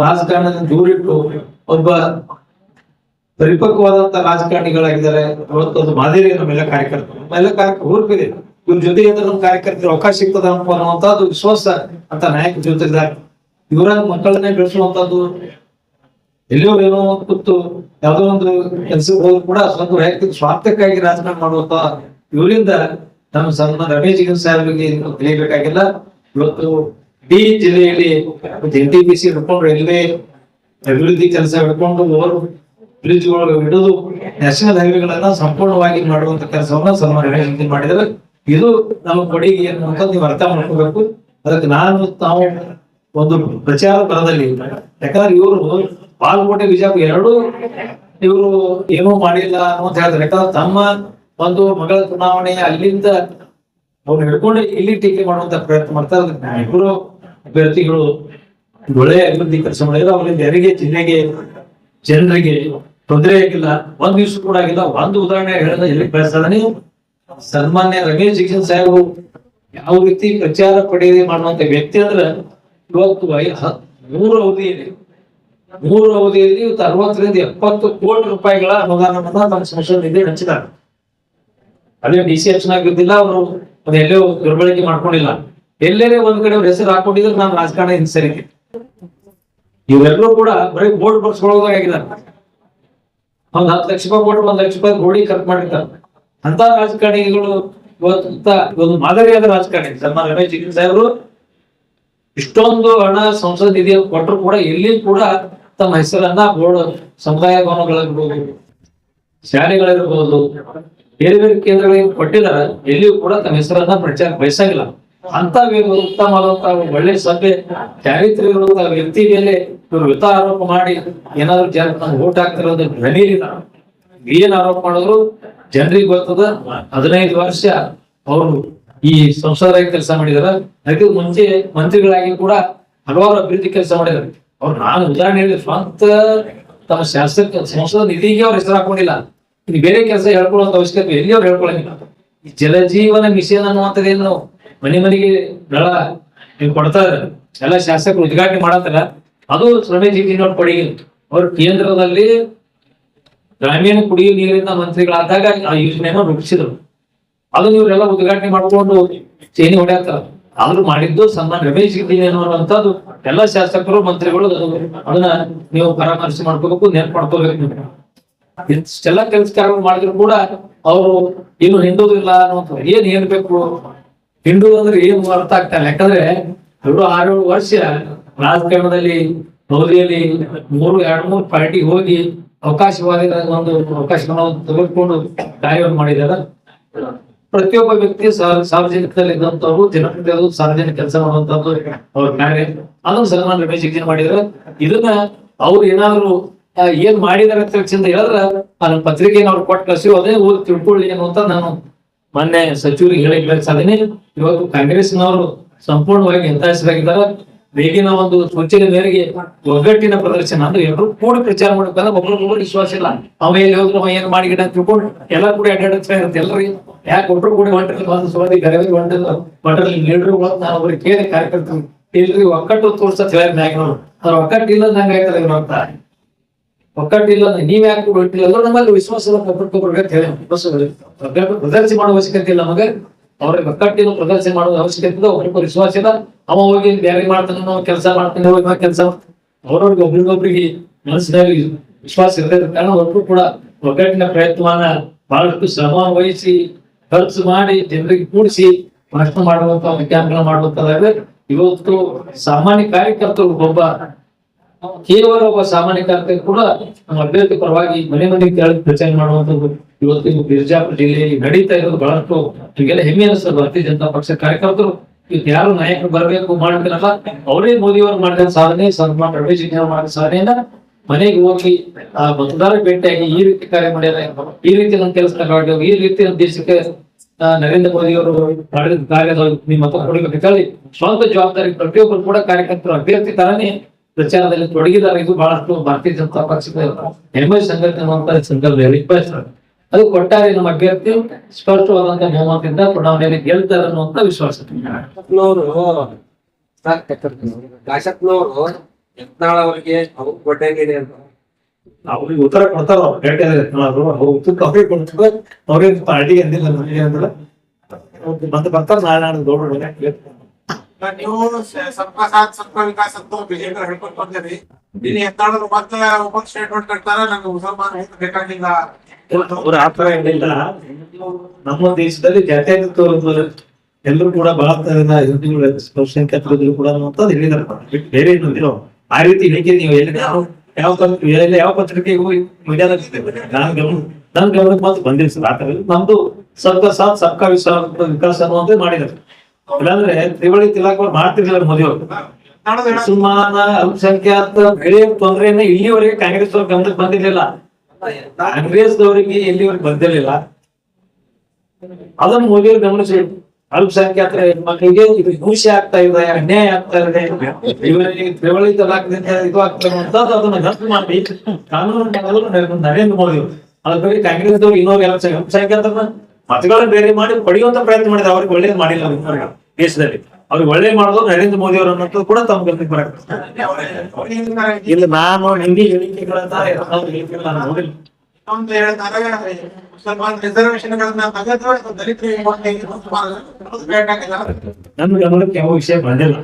ರಾಜಕಾರಣದಿಂದ ದೂರಿಟ್ಟು ಒಬ್ಬ ಪರಿಪಕ್ವವಾದಂತ ರಾಜಕಾರಣಿಗಳಾಗಿದ್ದಾರೆ. ಇವತ್ತು ಒಂದು ಮಾದರಿ ನಮ್ಮೆಲ್ಲ ಕಾರ್ಯಕರ್ತರು ಹುರುಪಿದೆ. ಇವ್ರ ಜೊತೆ ನಮ್ಮ ಕಾರ್ಯಕರ್ತರು ಅವಕಾಶ ಸಿಗ್ತದ ಅನ್ನುವಂಥದ್ದು ವಿಶ್ವಾಸ ಅಂತ ನಾಯಕ ಜೊತೆಗಿದ್ದಾರೆ. ಇವರ ಮಕ್ಕಳನ್ನೇ ಬೆಳೆಸುವಂತದ್ದು ಎಲ್ಲಿಯೋ ಏನೋ ಕೂತು ಯಾವುದೋ ಒಂದು ಕೆಲಸಕ್ಕೆ ಹೋದ್ರು ಕೂಡ ಸ್ವಂತ ವೈಯಕ್ತಿಕ ಸ್ವಾರ್ಥಕ್ಕಾಗಿ ರಾಜಕಾರಣ ಮಾಡುವಂತ ಇವರಿಂದ ನಮ್ಮ ಸನ್ಮಾನ ರಮೇಶ್ ಜಿಗಿನ್ ಸಾಹೇಬರಿಗೆ ತಿಳಿಯಬೇಕಾಗಿಲ್ಲ. ಇವತ್ತು ಇಡೀ ಜಿಲ್ಲೆಯಲ್ಲಿ NTPC ಹಿಡ್ಕೊಂಡು ರೈಲ್ವೆ ಅಭಿವೃದ್ಧಿ ಕೆಲಸ ಹಿಡ್ಕೊಂಡು ಓವರ್ ಬ್ರಿಡ್ಜ್ಗಳು ಹಿಡಿದು ನ್ಯಾಷನಲ್ ಹೈವೇಗಳನ್ನ ಸಂಪೂರ್ಣವಾಗಿ ಮಾಡುವಂತ ಕೆಲಸವನ್ನ ಸನ್ಮಾನ ರಮೇಶ್ ಜಿಗಿನ್ ಮಾಡಿದ್ರೆ ಇದು ನಮ್ಮ ಕೊಡುಗೆ ಅನ್ನುವಂತ ನೀವು ಅರ್ಥ ಮಾಡ್ಕೋಬೇಕು. ಅದಕ್ಕೆ ನಾವು ಒಂದು ಪ್ರಚಾರ ಬರದಲ್ಲಿ, ಯಾಕಂದ್ರೆ ಇವರು ಬಾಗಲಕೋಟೆ ಬಿಜಾಪುರ ಎರಡೂ ಇವರು ಏನೂ ಮಾಡಿಲ್ಲ ಅಂತ ಹೇಳಿದ್ರೆ, ಯಾಕಂದ್ರೆ ತಮ್ಮ ಒಂದು ಮಗಳ ಚುನಾವಣೆ ಅಲ್ಲಿಂದ ಅವ್ರು ಹಿಡ್ಕೊಂಡು ಇಲ್ಲಿ ಟೀಕೆ ಮಾಡುವಂತ ಪ್ರಯತ್ನ ಮಾಡ್ತಾರೆ. ಇಬ್ಬರು ಅಭ್ಯರ್ಥಿಗಳು ಒಳ್ಳೆಯ ಅಭಿವೃದ್ಧಿ ಕೆಲಸ ಮಾಡಿದ್ರೆ ಅವರಿಂದ ಯಾರಿಗೆ ಜಿಲ್ಲೆಗೆ ಜನರಿಗೆ ತೊಂದರೆ ಆಗಿಲ್ಲ, ಒಂದ್ ದಿವ್ಸ ಕೂಡ ಆಗಿಲ್ಲ. ಒಂದು ಉದಾಹರಣೆ ಹೇಳಿದ ಎಲ್ಲಿ ಬೆಳೆಸದ ನೀವು ಸನ್ಮಾನ್ಯ ರಮೇಶ್ ಜಿಗಜಿಣಗಿ ಸಾಹೇಬರು ಯಾವ ರೀತಿ ಪ್ರಚಾರ ಪಡೆಯದೆ ಮಾಡುವಂತ ವ್ಯಕ್ತಿ ಅಂದ್ರೆ ಇವತ್ತು 3 ಅವಧಿಯಲ್ಲಿ ಇವತ್ತು 60-70 ಕೋಟಿ ರೂಪಾಯಿಗಳ ಅನುದಾನವನ್ನ ನಮ್ಮ ಸಂಸದ ನಿಧಿ ಹಂಚಿದ್ದಾರೆ. ಅಲ್ಲೇ DC ಆಗಿದ್ದಿಲ್ಲ, ಅವರು ಎಲ್ಲೋ ದುರ್ಬಳಕೆ ಮಾಡ್ಕೊಂಡಿಲ್ಲ. ಎಲ್ಲೇ ಒಂದ್ ಕಡೆ ಅವ್ರ ಹೆಸರು ಹಾಕೊಂಡಿದ್ರೆ ನಾನು ರಾಜಕಾರಣ ಹಿಂಸರಿಕೆ. ಇವರೆಲ್ಲರೂ ಕೂಡ ಬರೀ ಬೋರ್ಡ್ ಬರ್ಸ್ಕೊಳ್ಳೋದಾಗಿದ್ದಾರೆ. ಒಂದ್ 10 ಲಕ್ಷ ರೂಪಾಯಿ ಬೋರ್ಡ್, 1 ಲಕ್ಷ ರೂಪಾಯಿ ಗೋಡಿ ಖರ್ಚು ಮಾಡಿರ್ತಾರೆ. ಅಂತ ರಾಜಕಾರಣಿಗಳು ಇವತ್ತು ಮಾದರಿಯಾದ ರಾಜಕಾರಣಿ ಸನ್ಮಾನ ರಮೇಶ್ ಜಿಗಜಿಣಗಿ ಸಾಹೇಬರು ಇಷ್ಟೊಂದು ಹಣ ಸಂಸದ ನಿಧಿ ಕೊಟ್ಟರು ಕೂಡ ಎಲ್ಲಿ ಕೂಡ ತಮ್ಮ ಹೆಸರನ್ನ ಬೋರ್ಡ್ ಸಮುದಾಯ ಭವನಗಳಿರ್ಬೋದು, ಶಾಲೆಗಳಿರ್ಬೋದು, ಬೇರೆ ಬೇರೆ ಕೇಂದ್ರಗಳಿಗೆ ಕೊಟ್ಟಿದ್ದಾರೆ. ಎಲ್ಲಿಯೂ ಕೂಡ ತಮ್ಮ ಹೆಸರನ್ನ ಪ್ರಚಾರ ಬಯಸಂಗಿಲ್ಲ. ಅಂತ ಉತ್ತಮವಾದಂತಹ ಒಳ್ಳೆ ಸಭೆ ಚಾರಿತ್ರ್ಯ ಇರುವಂತಹ ವ್ಯಕ್ತಿ ಮೇಲೆ ಇವರು ವಿತ ಆರೋಪ ಮಾಡಿ ಏನಾದ್ರು ಜನ ನಮ್ಗೆ ಓಟ್ ಹಾಕ್ತಿರೋದು ಧ್ವನಿಯಿಲ್ಲ. ಏನ್ ಆರೋಪ ಮಾಡಿದ್ರು ಜನರಿಗೆ ಗೊತ್ತದ. 15 ವರ್ಷ ಅವರು ಈ ಸಂಸದರಾಗಿ ಕೆಲಸ ಮಾಡಿದಾರೆ. ಅದಕ್ಕೆ ಮುಂಚೆ ಮಂತ್ರಿಗಳಾಗಿ ಕೂಡ ಹಲವಾರು ಅಭಿವೃದ್ಧಿ ಕೆಲಸ ಮಾಡಿದ್ದಾರೆ. ಅವ್ರು ನಾನು ಉದಾಹರಣೆ ಹೇಳಿದ್ರೆ ಸ್ವಂತ ತಮ್ಮ ಶಾಸಕ ಸಂಸದ ನಿಧಿಗೆ ಅವ್ರ ಹೆಸರು ಹಾಕೊಂಡಿಲ್ಲ. ಇದು ಬೇರೆ ಕೆಲಸ ಹೇಳ್ಕೊಳ್ಳುವಂತ ಅವಶ್ಯಕತೆ ಎಲ್ಲಿ ಅವ್ರು ಹೇಳ್ಕೊಳ್ಳಂಗಿಲ್ಲ. ಈ ಜಲಜೀವನ ಮಿಷನ್ ಅನ್ನುವಂಥದ್ದೇನು ಮನೆ ಮನೆಗೆ ನಳ ನೀವು ಕೊಡ್ತಾರೆ, ಎಲ್ಲ ಶಾಸಕರು ಉದ್ಘಾಟನೆ ಮಾಡತ್ತಾರ. ಅದು ರಮೇಶ್ ಜಿಗಜಿಣಗಿ ಕೊಡುಗೆ. ಅವರು ಕೇಂದ್ರದಲ್ಲಿ ಗ್ರಾಮೀಣ ಕುಡಿಯುವ ನೀರಿನ ಮಂತ್ರಿಗಳಾದಾಗ ಆ ಯೋಜನೆಯನ್ನು ರೂಪಿಸಿದ್ರು. ಅದನ್ನ ಇವರೆಲ್ಲ ಉದ್ಘಾಟನೆ ಮಾಡ್ಕೊಂಡು ಚೇನಿ ಹೊಡ್ಯಾಕ್ತಾರ. ಆದ್ರೂ ಮಾಡಿದ್ದು ಸನ್ಮಾನ ರಮೇಶ್ ಜಿಗಜಿಣಗಿ ಅನ್ನುವಂಥದ್ದು ಎಲ್ಲ ಶಾಸಕರು ಮಂತ್ರಿಗಳು ಅದನ್ನ ನೀವು ಪರಾಮರ್ಶೆ ಮಾಡ್ಕೋಬೇಕು, ನೆನಪು ಮಾಡ್ಕೋಬೇಕು. ಇಷ್ಟೆಲ್ಲ ಕೆಲಸ ಕಾರ್ಯಗಳು ಮಾಡಿದ್ರು ಕೂಡ ಅವರು ಏನು ಹಿಂಡುವುದಿಲ್ಲ ಅನ್ನುವಂಥ ಏನ್ ಬೇಕು ಹಿಂಡು ಅಂದ್ರೆ ಏನು ಅರ್ಥ ಆಗ್ತಾ ಇಲ್ಲ. ಯಾಕಂದ್ರೆ ಇವರು 6-7 ವರ್ಷ ರಾಜಕಾರಣದಲ್ಲಿ ದೆಹಲಿಯಲ್ಲಿ 2-3 ಪಾರ್ಟಿ ಹೋಗಿ ಅವಕಾಶವಾದ ಒಂದು ಅವಕಾಶವನ್ನು ತೆಗೆದುಕೊಂಡು ಕಾರ್ಯವನ್ನು ಮಾಡಿದ್ದಾರೆ. ಪ್ರತಿಯೊಬ್ಬ ವ್ಯಕ್ತಿ ಸಾರ್ವಜನಿಕದಲ್ಲಿ ಇದ್ದಂಥವ್ರು, ಜನಪ್ರತಿನಿಧಿಗಳು ಸಾರ್ವಜನಿಕ ಕೆಲಸ ಮಾಡುವಂತದ್ದು ಅವ್ರ ಕಾರ್ಯ. ಅದನ್ನು ಸನ್ಮಾನ ರಮೇಶ್ ಜಿಗಜಿಣಗಿ ಮಾಡಿದ್ರೆ ಇದನ್ನ ಅವ್ರು ಏನಾದ್ರು ಏನ್ ಮಾಡಿದಾರೆ ಅಂತ ಹೇಳಿದ್ರೆ ನನ್ನ ಪತ್ರಿಕೆಯನ್ನು ಅವ್ರು ಕೊಟ್ಟು ಕಳಿಸಿ ಅದೇ ಓದಿ ತಿಳ್ಕೊಳ್ಳಿ ಅನ್ನುವಂತ ನಾನು ಮೊನ್ನೆ ಸಚಿವರಿಗೆ ಹೇಳಿ ಸಾಧನೆ. ಇವತ್ತು ಕಾಂಗ್ರೆಸ್ನವರು ಸಂಪೂರ್ಣವಾಗಿ ಹೆಸರಾಗಿದ್ದಾರೆ. ಬೇಗಿನ ಒಂದು ಸೂಚನೆ ಮೇರೆಗೆ ಒಗ್ಗಟ್ಟಿನ ಪ್ರದರ್ಶನ ಅಂದ್ರೆ ಎಲ್ಲರೂ ಕೂಡಿ ಪ್ರಚಾರ ಮಾಡ್ಬೇಕಂದ್ರೆ ಒಬ್ಬರೊಬ್ಬರು ವಿಶ್ವಾಸ ಇಲ್ಲ. ಅವ ಎಲ್ಲಿ ಹೋದ್ರು ಅವ ಏನ್ ಮಾಡಿಗಿಡ ಅಂತ ತಿಳ್ಕೊಂಡು ಎಲ್ಲ ಕೂಡ ಅಡ್ಡಾಡ್ತಾ ಇರುತ್ತೆ. ಎಲ್ಲರೂ ಯಾಕೆ ಒಬ್ರು ಕೂಡ ಹೊಂಟ್ರಿ ಒಂದು ಸೋದಿ ಗರವಿ ಹೊಂಟಿಲ್ಲ ಹೊಂಟ್ರಲ್ಲಿ ಲೀಡರ್ಗಳು ನಾನು ಅವ್ರಿಗೆ ಕೇಳಿ ಕಾರ್ಯಕರ್ತರು ಇಲ್ರಿ ಒಕ್ಕಟ್ಟು ತೋರ್ಸತ್ ಹೇಳಿ ಮ್ಯಾಗ್ನವ್ರು ಅವ್ರ ಒಕ್ಕಟ್ಟು ಇಲ್ಲ ನಂಗೆ ಆಯ್ತದ ಅಂತ ಒಕ್ಕಟ್ಟಿಲ್ಲ ನೀವ್ ಯಾಕೆ ಕೂಡ ಹೊಂಟಿಲ್ಲ ನಮ್ಮಲ್ಲಿ ವಿಶ್ವಾಸ ಒಗ್ಗಟ್ಟು ಪ್ರದರ್ಶನ ಮಾಡೋ ಅವಶ್ಯಕತೆ ಇಲ್ಲ. ನಮಗೆ ಅವ್ರಿಗೆ ಒಕ್ಕಟ್ಟಿನ ಪ್ರದರ್ಶನ ಮಾಡೋ ಅವಶ್ಯಕತೆ ಇಲ್ಲ. ಒಬ್ಬರಿಗೂ ವಿಶ್ವಾಸ ಇಲ್ಲ. ಅವ ಹೋಗಿ ಬೇರೆ ಮಾಡ್ತಾನೆ, ನಾವು ಕೆಲಸ ಮಾಡ್ತಾನೆ, ಹೋಗಿ ಕೆಲಸ ಅವ್ರವ್ರಿಗೆ ಒಬ್ರಿಗೊಬ್ರಿಗೆ ಮನಸ್ಸಿನಲ್ಲಿ ವಿಶ್ವಾಸ ಇರದೇ ಕಾರಣ ಒಬ್ರು ಕೂಡ ಒಗ್ಗಟ್ಟಿನ ಪ್ರಯತ್ನವನ್ನ ಬಹಳಷ್ಟು ಶ್ರಮ ವಹಿಸಿ ಖರ್ಚು ಮಾಡಿ ಜನರಿಗೆ ಕೂಡಿಸಿ ಭಾಷಣ ಮಾಡುವಂತ ವಿಜ್ಞಾಪನ ಮಾಡುವಂತದ್ದಾದ್ರೆ ಇವತ್ತು ಸಾಮಾನ್ಯ ಕಾರ್ಯಕರ್ತರು ಕೇವಲ ಒಬ್ಬ ಸಾಮಾನ್ಯ ಕಾರ್ಯಕರ್ತರು ಕೂಡ ನಮ್ಮ ಅಭ್ಯರ್ಥಿ ಪರವಾಗಿ ಮನೆ ಮನೆಗೆ ತೆರಳಿ ಪ್ರಚಾರ ಮಾಡುವಂತದ್ದು ಇವತ್ತು ಬಿಜಾಪುರ ಜಿಲ್ಲೆಯಲ್ಲಿ ನಡೀತಾ ಇರೋದು ಬಹಳಷ್ಟು ಈಗೆಲ್ಲ ಹೆಮ್ಮೆ ಅನಿಸ್ತದೆ. ಭಾರತೀಯ ಜನತಾ ಪಕ್ಷ ಕಾರ್ಯಕರ್ತರು ಇವತ್ತು ಯಾರು ನಾಯಕರು ಬರಬೇಕು ಮಾಡ್ತಾರಲ್ಲ ಅವರೇ ಮೋದಿಯವರು ಮಾಡಿದ ಸಾಧನೆ, ಸನ್ಮಾನ ರಮೇಶ್ ಜಿಗಜಿಣಗಿ ಮಾಡಿದ ಸಾಧನೆಯನ್ನ ಮನೆಗೆ ಹೋಗಿ ಆ ಮತದಾರ ಭೇಟಿಯಾಗಿ ಈ ರೀತಿ ಕಾರ್ಯ ಮಾಡ್ಯಾರ, ಈ ರೀತಿ ನನ್ನ ಕೆಲಸ ಮಾಡಿದೆವು, ಈ ರೀತಿ ನಮ್ಮ ದೇಶಕ್ಕೆ ನರೇಂದ್ರ ಮೋದಿ ಅವರು ಮಾಡಿದ ಕಾರ್ಯದ ನಿಮ್ಮ ಮತ ಕೊಡಬೇಕು ಹೇಳಿ ಸ್ವಂತ ಜವಾಬ್ದಾರಿ ಪ್ರತಿಯೊಬ್ಬರು ಕೂಡ ಕಾರ್ಯಕರ್ತರು ಅಭ್ಯರ್ಥಿ ತರಾನೇ ಪ್ರಚಾರದಲ್ಲಿ ತೊಡಗಿದ್ದಾರೆ. ಇದು ಬಹಳಷ್ಟು ಭಾರತೀಯ ಜನತಾ ಪಕ್ಷದ ಹೆಮ್ಮೆ ಸಂಘಟನೆ ಅನ್ನುವಂತ ಸಂದರ್ಭದಲ್ಲಿ ಹೇಳಿ ಬಯಸ್ತಾರೆ. ಅದು ಕೊಟ್ಟಾರೆ ನಮ್ಮ ಅಭ್ಯರ್ಥಿ ಸ್ಪಷ್ಟವಾದಂತ ಬಹುಮತದಿಂದ ಚುನಾವಣೆಯಲ್ಲಿ ಗೆಲ್ತಾರೆ ಅನ್ನುವಂತ ವಿಶ್ವಾಸ. ಶಾಸಕನವರು ಯತ್ನಾಳ್ ಅವರಿಗೆ ಅವ್ರು ಕೊಟ್ಟಾಗಿದೆ ಅಂತ ಅವ್ರಿಗೆ ಉತ್ತರ ಕೊಡ್ತಾರ. ಅವ್ರಿಗೆ ಪಾರ್ಟಿ ಅಂದಿಲ್ಲ ಬಂದು ಬರ್ತಾರ ನಾಳೆ ನಾಳೆ ದೊಡ್ಡ ನೀವು ಸ್ವಲ್ಪ ಸಾಥ್ ಸ್ವಲ್ಪ ವಿಕಾಸ ಅಂತ ಬಿಜೆಪಿ ಹೇಳ್ಕೊಂಡು ಬಂದಿರಿ. ಇಲ್ಲಿ ಯತ್ನಾಳರು ಮತ್ತೆ ಒಬ್ಬ ಸ್ಟೇಟ್ಮೆಂಟ್ ಕೊಡ್ತಾರ, ನಂಗೆ ಮುಸಲ್ಮಾನ ಬೇಕಾಗಿಲ್ಲ. ಅವ್ರ ಆತರ ಏನಿಲ್ಲ. ನಮ್ಮ ದೇಶದಲ್ಲಿ ಜಾತ್ಯತೀತ ಎಲ್ಲರೂ ಕೂಡ ಬಹಳ ಸಂಖ್ಯಾತರು ಕೂಡ ಹೇಳಿದಾರೆ. ಬೇರೆ ಏನಿಲ್ಲ ಆ ರೀತಿ ಹೇಳಿಕೆ ನೀವು ಯಾವ ಪತ್ರಿಕೆಗೆ ಹೋಗಿ ಮೀಡಿಯಾದಲ್ಲಿ ನನ್ ಗಮನಕ್ಕೆ ಮಾತ್ರ ಬಂದಿಲ್ಲ ಸರ್. ಆತರ ನಮ್ದು ಸರ್ಕಾರ ಸಾಥ್ ಸಬ್ಕಾ ವಿಕಾಸ ಅನ್ನುವಂತೆ ಮಾಡಿದ್ದಾರೆ. ಇಲ್ಲಾಂದ್ರೆ ತ್ರಿವಳಿ ತಿಲಾಕ್ ಮಾಡ್ತಿರ್ಲಿಲ್ಲ ಮೋದಿ ಅವರು. ಮುಸಲ್ಮಾನ ಅಲ್ಪಸಂಖ್ಯಾತ ಬೆಳೆಯ ತೊಂದರೆಯನ್ನ ಇಲ್ಲಿವರೆಗೆ ಕಾಂಗ್ರೆಸ್ ಅವ್ರ ಗಮನಕ್ಕೆ ಬಂದಿರ್ಲಿಲ್ಲ. ಕಾಂಗ್ರೆಸ್ ದವರಿಗೆ ಎಲ್ಲಿವರೆಗೆ ಬಂದಿರಲಿಲ್ಲ. ಅದನ್ನು ಮೋದಿ ಅವರು ಗಮನಿಸಿ ಅಲ್ಪಸಂಖ್ಯಾತರ ಮಕ್ಕಳಿಗೆ ಇದು ಹಿಂಸೆ ಆಗ್ತಾ ಇದೆ, ಅನ್ಯಾಯ ಆಗ್ತಾ ಇದೆ, ಇವರಿಗೆ ತ್ರಿವಳಿ ತಲಾಖದಿಂದ ಇದು ಆಗ್ತದೆ ಅಂತದ್ದು ಅದನ್ನ ರದ್ದು ಮಾಡಿ ಕಾನೂನು ಮಾಡೋದು ನರೇಂದ್ರ ಮೋದಿ ಅವರು. ಅದ್ರ ಬಗ್ಗೆ ಕಾಂಗ್ರೆಸ್ ದವರು ಇನ್ನೊಂದು ಅಲ್ಪಸಂಖ್ಯಾತರ ಮತಗಳನ್ನ ಬೇರೆ ಮಾಡಿ ಪಡೆಯುವಂತ ಪ್ರಯತ್ನ ಮಾಡಿದ್ರೆ ಅವ್ರಿಗೆ ಒಳ್ಳೇದು ಮಾಡಿಲ್ಲ ದೇಶದಲ್ಲಿ. ಅವ್ರಿಗೆ ಒಳ್ಳೆ ಮಾಡೋದು ನರೇಂದ್ರ ಮೋದಿ ಅವರು ಅನ್ನೋದು ಕೂಡ ತಮ್ಮ ಗಮನಕ್ಕೆ ಬರಬೇಕು. ಇಲ್ಲ ನಾನು ಹಿಂದಿ ಹೇಳಿಕೆಗಳನ್ನ ನಾನು ನೋಡಿಲ್ಲ. ಅಂತ ಹೇಳ್ತಾರೆ ಮುಸಲ್ಮಾನ್ ರಿಸರ್ವೇಶನ್ಗಳನ್ನ ತೆಗೆದು ದಲಿತರಿಗೆ ನನ್ನ ಗಮನಕ್ಕೆ ಯಾವ ವಿಷಯ ಬಂದಿಲ್ಲ.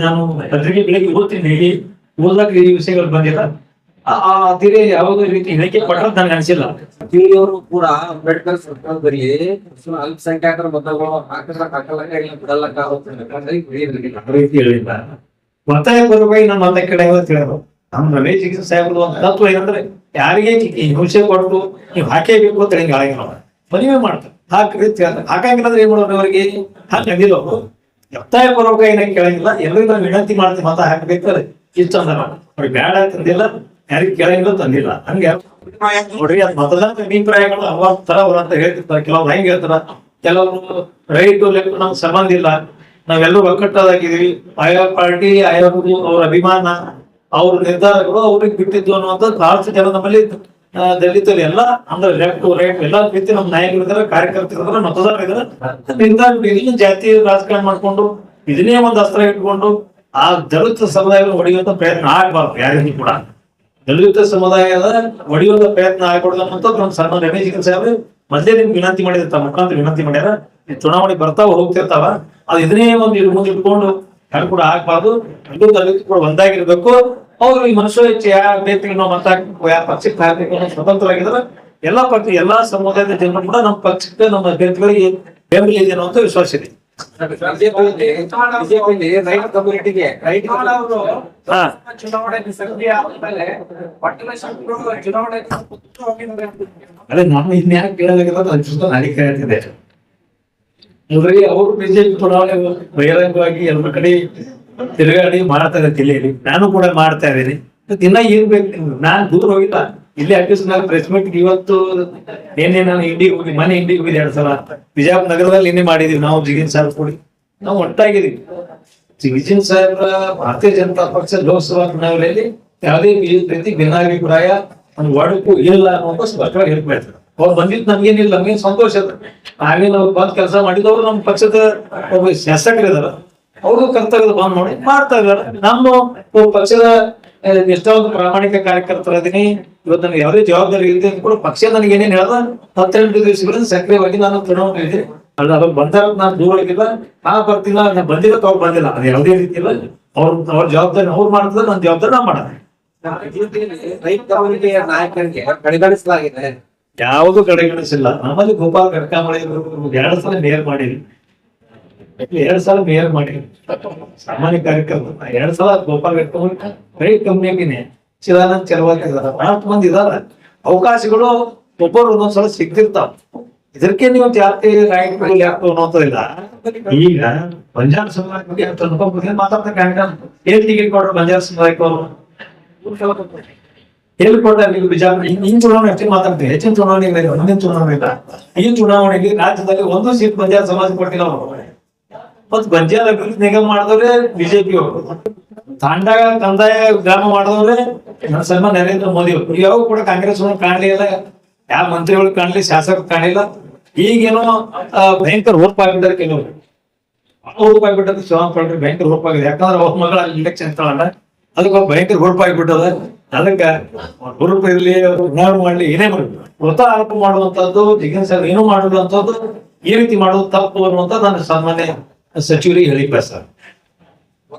ನಾನು ಪತ್ರಿಕೆ ಬೆಳಿಗ್ಗೆ ಓದ್ತೀನಿ, ಓದಕ್ ಈ ವಿಷಯಗಳು ಬಂದಿಲ್ಲ. ತೀರಿ ಯಾವುದೇ ರೀತಿ ಹೇಳಿಕೆ ಕೊಟ್ಟರೆ ನನ್ಗೆ ಅನಿಸಿಲ್ಲ. ಅವರು ಕೂಡ ಅಂಬೇಡ್ಕರ್ ಸರ್ಕಾರದಲ್ಲಿ ಅಲ್ಪಸಂಖ್ಯಾತರ ಮತಗಳು ಹಾಕಲ್ಲ ಬಿಡಲಕ್ಕ ರೀತಿ ಹೇಳಿಲ್ಲ. ಒತ್ತಾಯ ಪೂರ್ವಕವಾಗಿ ನಮ್ಮ ಮತ ಕಡೆ ತಿಳಿದ್ರು. ನಮ್ಮ ರಮೇಶ್ ಜಿಗನ್ ಸಾಹೇಬ್ರು ಒಂದು ತತ್ವ ಏನಂದ್ರೆ ಯಾರಿಗೆ ಹಿಂಸೆ ಕೊಟ್ಟು ನೀವು ಹಾಕೇಬೇಕು ಅಂತ ಹಿಂಗೆ ಹಾಗೆ ಮದುವೆ ಮಾಡ್ತಾರೆ. ಹಾಕ್ರಿ ಹಾಕಂಗಿಲ್ಲ ಏನ್ ಮಾಡೋರು ಅವರಿಗೆ ಹಾಕಂದಿಲ್ಲ. ಅವರು ಒತ್ತಾಯ ಪೂರ್ವಕ ಏನಾಗಿ ಕೇಳಂಗಿಲ್ಲ. ಎಲ್ಲರಿಗೂ ನಾವು ವಿನಂತಿ ಮಾಡ್ತೀವಿ ಮತ ಹಾಕ್ಬೇಕಾದ್ರೆ ಇಷ್ಟ ಅಂದ ಅವ್ರಿಗೆ ಬೇಡ ತಂದಿಲ್ಲ, ಯಾರಿಗೆ ಕೇಳಂಗಿಲ್ಲ ತಂದಿಲ್ಲ. ಹಂಗೆ ನೋಡ್ರಿ ಅದ್ ಮತದಾನ ಅಭಿಪ್ರಾಯಗಳು ಹಲವಾರು ತರ ಅಂತ ಹೇಳ್ತಿರ್ತಾರೆ. ಕೆಲವ್ರು ಹೆಂಗ್ ಹೇಳ್ತಾರ, ಕೆಲವರು ರೈಟ್ ಲೆಕ್ಕ ನಮ್ಗೆ ಸಂಬಂಧ ಇಲ್ಲ, ನಾವೆಲ್ಲರೂ ಒಕ್ಕಟ್ಟಾಗಿದೀವಿ, ಆಯಾ ಪಾರ್ಟಿ ಆಯಾ ಅವ್ರ ಅಭಿಮಾನ ಅವ್ರ ನಿರ್ಧಾರಗಳು ಅವ್ರಿಗೆ ಬಿಟ್ಟಿದ್ದು ಅನ್ನುವಂಥದ್ದು ಬಹಳಷ್ಟು ಜನ ನಮ್ಮಲ್ಲಿ ದಲಿತರು ಎಲ್ಲ ಅಂದ್ರೆ ಲೆಫ್ಟ್ ರೈಟ್ ಎಲ್ಲ ರೀತಿ ನಮ್ಮ ನಾಯಕರಿದ್ದಾರೆ, ಕಾರ್ಯಕರ್ತರಿದ್ದಾರೆ, ಮತದಾರರಿದ್ದಾರೆ. ನಿರ್ಧಾರ ಜಾತಿ ರಾಜಕಾರಣ ಮಾಡ್ಕೊಂಡು ಇದನ್ನೇ ಒಂದು ಅಸ್ತ್ರ ಇಟ್ಕೊಂಡು ಆ ದಲಿತ ಸಮುದಾಯವನ್ನು ಹೊಡೆಯುವಂತ ಪ್ರಯತ್ನ ಆಗ್ಬಾರ್ದು. ಯಾರಿಗೂ ಕೂಡ ದಲಿತ ಸಮುದಾಯದ ಹೊಡೆಯುವಂತ ಪ್ರಯತ್ನ ಆಗ್ಬಾರ್ದು ಅನ್ನೋಂಥದ್ದು ನಮ್ಮ ಸನ್ಮಾನ ರಮೇಶ್ ಜಿಗನ್ ಸಾಹೇಬ್ರು ಮೊದಲೇ ನಿಮ್ಗೆ ವಿನಂತಿ ಮಾಡಿರ್ತಾವ, ಮುಖಾಂತರ ವಿನಂತಿ ಮಾಡ್ಯಾರ. ಚುನಾವಣೆ ಬರ್ತಾವ ಹೋಗ್ತಿರ್ತಾವ, ಅದು ಇದನ್ನೇ ಒಂದು ಮುಂದೆ ಇಟ್ಕೊಂಡು ಯಾರು ಕೂಡ ಆಗ್ಬಾರ್ದು. ಇದು ದಲಿತ ಕೂಡ ಒಂದಾಗಿರ್ಬೇಕು. ಅವ್ರು ಈ ಮನುಷ್ಯ ಯಾವ ಅಭ್ಯರ್ಥಿಗೆ ನಾವು ಮತ ಹಾಕ್ಬೇಕು, ಯಾವ ಪಕ್ಷಕ್ಕೆ ಹಾಕ್ಬೇಕು ಸ್ವತಂತ್ರವಾಗಿದ್ರೆ ಎಲ್ಲಾ ಪಕ್ಷ ಎಲ್ಲಾ ಸಮುದಾಯದ ಜನರು ಕೂಡ ನಮ್ಮ ಪಕ್ಷಕ್ಕೆ ನಮ್ಮ ಅಭ್ಯರ್ಥಿಗಳಿಗೆ ಬೆಂಬಲ ಇದೆ ಅನ್ನೋ ವಿಶ್ವಾಸ ಇದೆ. ಬಿಜೆಪಿಯಲ್ಲಿ ರೈತ ಕಮ್ಯುನಿಟಿಗೆ ಅದೇ ನಾನು ಇನ್ಯಾಕೆ ಕೇಳಲಾಗಿರೋದು ಅನ್ಸುತ್ತೆ ನಾಳೆ ಹೇಳ್ತಿದ್ದೆ. ನೋಡ್ರಿ ಅವರು ಬಿಜೆಪಿ ಚುನಾವಣೆ ಬಹಿರಂಗವಾಗಿ ಎಲ್ಲ ಕಡೆ ತಿರುಗಾಡಿ ಮಾಡ್ತಾ ಇದ್ದಾರೆ ಜಿಲ್ಲೆಯಲ್ಲಿ. ನಾನು ಕೂಡ ಮಾಡ್ತಾ ಇದ್ದೀನಿ. ದಿನ ಏನ್ ಬೇಕು, ನಾನ್ ದೂರ ಹೋಗಿಲ್ಲ. ಇಲ್ಲಿ ಅಟ್ಲೀಸ್ಟ್ ನಾನು ಪ್ರೆಸ್ ಮೀಟ್ ಇವತ್ತು ನಿನ್ನೆ ನಾನು ಇಂಡಿಗೆ ಹೋಗಿ ಮನೆ ಇಂಡಿಗೆ ಹೋಗಿದ್ದೆ 2 ಸಲ. ಬಿಜಾಪುರ ನಗರದಲ್ಲಿ ನಿನ್ನೆ ಮಾಡಿದೀವಿ ನಾವು ಜಿಗಿನ್ ಸಾಹೇಬ್ ಕೂಡಿ ನಾವು ಒಟ್ಟಾಗಿದ್ದೀವಿ. ಜಿಗಿನ್ ಸಾಹೇಬ್ರ ಭಾರತೀಯ ಜನತಾ ಪಕ್ಷ ಲೋಕಸಭಾ ಚುನಾವಣೆಯಲ್ಲಿ ಯಾವುದೇ ರೀತಿ ಭಿನ್ನಾಭಿಪ್ರಾಯ ಒಂದು ಒಡಕು ಇಲ್ಲ ಅನ್ನುವಂತ ಸ್ಪಷ್ಟವಾಗಿ ಹೇಳ್ಬೇಕು. ಅವ್ರು ಬಂದಿದ್ದು ನಮ್ಗೇನಿಲ್ಲ, ನಮ್ಗೇನ್ ಸಂತೋಷ ಅದ. ನಾವೇನು ಬಂದ್ ಕೆಲಸ ಮಾಡಿದವರು ನಮ್ಮ ಪಕ್ಷದ ಒಬ್ಬ ಶಾಸಕರಿದಾರ, ಅವರು ಕರ್ತವ್ಯದ ಬಂದ್ ನೋಡಿ ಮಾಡ್ತಾ ಇದಾರೆ. ನಮ್ಮ ಪಕ್ಷದ ಎಷ್ಟೊಂದು ಪ್ರಾಮಾಣಿಕ ಕಾರ್ಯಕರ್ತರ ಇದೀನಿ. ಇವತ್ತು ನನಗೆ ಯಾವುದೇ ಜವಾಬ್ದಾರಿ ಇಲ್ಲದೆ ಕೂಡ ಪಕ್ಷ ನನಗೆ ಏನೇನು ಹೇಳ್ದ 18 ದಿವಸಗಳಿಂದ ಸಕ್ರಿಯವಾಗಿ ನಾನು ಚುನಾವಣೆ ಇದ್ದೀನಿ. ಅವ್ರು ಬಂದಾಗ ನಾನು ದೂರ ಹೋಗಿಲ್ಲ, ನಾ ಬರ್ತಿಲ್ಲ, ನಾನು ಬಂದಿಲ್ಲ, ಅವ್ರು ಬಂದಿಲ್ಲ. ಅದು ಯಾವುದೇ ರೀತಿ ಇಲ್ಲ. ಅವ್ರ ಜವಾಬ್ದಾರಿ ಅವ್ರು ಮಾಡ್ತಾರೆ, ನನ್ನ ಜವಾಬ್ದಾರಿ ನಾ ಮಾಡೋಣ. ರೈತ ಕಮ್ಯುನಿಟಿಯ ನಾಯಕರಿಗೆ ಕಡೆಗಣಿಸಲಾಗಿದೆ. ಯಾವುದು ಕಡೆಗಣಿಸಿಲ್ಲ. ನಮ್ಮಲ್ಲಿ ಗೋಪಾಲ್ ಗಡ್ಕಾಮಳಿ 2 ಸಲ ಮೇಯರ್ ಮಾಡಿದ್ವಿ, 2 ಸಲ ಮೇಯರ್ ಮಾಡಿದ್ವಿ. ಸಾಮಾನ್ಯ ಕಾರ್ಯಕರ್ತರು 2 ಸಲ ಗೋಪಾಲ್ ಗಡ್ಕಾಮಳಿ ರೈಟ್ ಕಂಪ್ನಿಯಾಗಿನೇ ಚಿದಾನಂದ್ ಚಲವಾದಿ ಇದಾರ, 4 ಮಂದಿ ಇದಾರ. ಅವಕಾಶಗಳು ಒಬ್ಬರು ಒಂದೊಂದ್ಸಲ ಸಿಗ್ತಿರ್ತಾವ. ಇದಕ್ಕೆ ನೀವು ಜಾತಿ ರೈಟ್ ಯಾಕೆ ಅನ್ನೋದಿಲ್ಲ. ಈಗ ಬಂಜಾರ ಸಮುದಾಯದ ಬಗ್ಗೆ ಅನ್ಕೊಂಡ್ರೆ ಮಾತಾಡ್ತಾ ಏನ್ ಟಿಕೆಟ್ ಕೊಡ್ರು ಬಂಜಾರ ಸಮುದಾಯಕ್ಕೆ ಅವರು ಎಲ್ಲಿ ಕೊಟ್ಟಾರೆ? ನೀವು ಬಿಜಾಪುರ ಹಿಂದಿನ ಚುನಾವಣೆ ಅಷ್ಟೇ ಮಾತಾಡ್ತೀವಿ, ಹೆಚ್ಚಿನ ಚುನಾವಣೆ ಇಲ್ಲ, ಮುಂದಿನ ಚುನಾವಣೆ ಇಲ್ಲ. ಈ ಚುನಾವಣೆಗೆ ರಾಜ್ಯದಲ್ಲಿ 1 ಸೀಟ್ ಬಂಜಾರ ಸಮಾಜ ಕೊಟ್ಟಿಲ್ಲ ಅವರು. ಮತ್ತು ಬಂಜಾರ ಅಭಿವೃದ್ಧಿ ನಿಗಮ ಮಾಡಿದವ್ರೆ ಬಿಜೆಪಿ ಅವರು, ತಾಂಡಾಗ ಕಂದಾಯ ಗ್ರಾಮ ಮಾಡಿದವ್ರೆ ನನ್ನ ಸನ್ಮಾನ ನರೇಂದ್ರ ಮೋದಿ ಅವರು. ಯಾವ ಕೂಡ ಕಾಂಗ್ರೆಸ್ ಕಾಣಲಿಲ್ಲ, ಯಾವ ಮಂತ್ರಿಗಳು ಕಾಣಲಿ, ಶಾಸಕರು ಕಾಣಲಿಲ್ಲ. ಈಗೇನೋ ಭಯಂಕರ ಹುರುಪಾಗಿದ್ದಾರೆ ಕೆಲವರು, ಹುರುಪಾಗಿಬಿಟ್ಟದ ಶಿವಪಡ್ರಿ ಭಯಂಕರ ಹುರುಪಾಗಿದೆ. ಯಾಕಂದ್ರೆ ಅವ್ರ ಮಗಳ ಇಲೆಕ್ಷನ್ ಇರ್ತಾವಲ್ಲ, ಅದಕ್ಕೆ ಭಯಂಕರ ಹುರುಪಾಗಿಬಿಟ್ಟದ. ಅದಕ್ಕೆ ಹುರುಪು ಇರ್ಲಿ, ಚುನಾವಣೆ ಮಾಡ್ಲಿ, ಏನೇ ಮಾಡಲಿ ವೃತ ಆರೋಪ ಮಾಡುವಂತದ್ದು, ಜಿಗಿನ್ ಸಾಹೇಬ್ ಏನೂ ಮಾಡುವಂತದ್ದು, ಈ ರೀತಿ ಮಾಡೋದು ತಪ್ಪು ಅನ್ನುವಂಥದ್ದು ನನ್ನ ಸಾಮಾನ್ಯ ಸಚಿವರಿಗೆ ಹೇಳಿ ಸರ್.